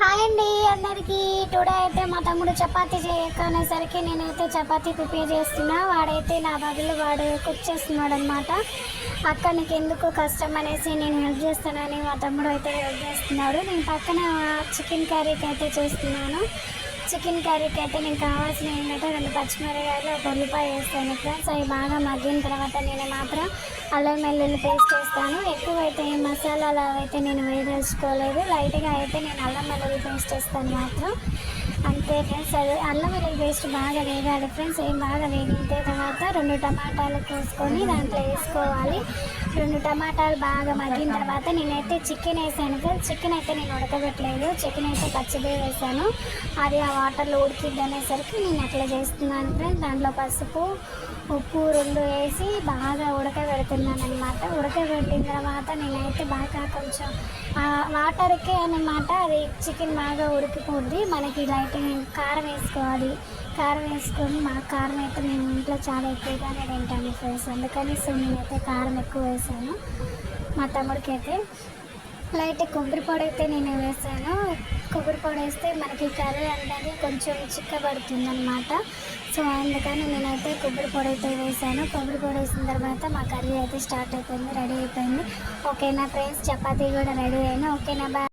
Hi అండి అందరికీ. Today అయితే మా తమ్ముడు చపాతీ చేయకనేసరికి నేనైతే చపాతీ ప్రిపేర్ చేస్తున్నా. వాడైతే నా బదులు వాడు కుక్ చేస్తున్నాడు అనమాట. అక్క నీకు ఎందుకు కష్టం అనేసి నేను హెల్ప్ చేస్తానని మా తమ్ముడు అయితే హెల్ప్ చేస్తున్నాడు. నేను పక్కన చికెన్ కర్రీకి అయితే చేస్తున్నాను. చికెన్ కర్రీకి అయితే నేను కావాల్సిన ఏంటంటే 2 పచ్చిమిరపకాయలు, 1 ఉల్లిపాయ వేస్తాను ఫ్రెండ్స్. అవి బాగా మగ్గిన తర్వాత నేను మాత్రం అల్లం వెల్లుల్లి పేస్ట్ వేస్తాను. ఎక్కువైతే మసాలాలు అయితే నేను వేయదలుచుకోలేదు. లైట్గా అయితే నేను అల్లం వెల్లుల్లి పేస్ట్ వేస్తాను మాత్రం, అంతే ఫ్రెండ్స్. అది అల్లం వెల్లుల్లి పేస్ట్ బాగా వేగాలి ఫ్రెండ్స్. బాగా వేగిన తర్వాత 2 టమాటాలు కోసుకొని దాంట్లో వేసుకోవాలి. 2 టమాటాలు బాగా మగ్గిన తర్వాత నేనైతే చికెన్ వేసాను ఫ్రెండ్స్. చికెన్ అయితే నేను ఉడకబెట్టలేదు, చికెన్ అయితే పచ్చిదే వేసాను. అది ఆ వాటర్లో ఉడికిద్ది అనేసరికి నేను అట్లా చేస్తున్నాను ఫ్రెండ్స్. దాంట్లో పసుపు, ఉప్పు 2 వేసి బాగా ఉడకబెడుతున్నాను అనమాట. ఉడకబెట్టిన తర్వాత నేనైతే బాగా కొంచెం వాటర్కే అనమాట అది చికెన్ బాగా ఉడికిపోద్ది. మనకి లైట్గా కారం వేసుకోవాలి. కారం వేసుకొని కారం అయితే మేము ఇంట్లో చాలా ఎక్కువగానే తింటాము ఫ్రెండ్స్. అందుకని నేనైతే కారం ఎక్కువ వేసాను. మా తమ్ముడికి అయితే లైట్ కొబ్బరి పొడి అయితే నేను వేసాను. కొబ్బరి పొడి వేస్తే మనకి కర్రీ అనేది కొంచెం చిక్కబడుతుంది అనమాట. సో అందుకని నేనైతే కొబ్బరి పొడి అయితే వేసాను. కొబ్బరి పొడి వేసిన తర్వాత మా కర్రీ అయితే స్టార్ట్ అయిపోయింది, రెడీ అయిపోయింది. ఓకేనా ఫ్రెండ్స్, చపాతీ కూడా రెడీ అయినా. ఓకేనా, బాయ్.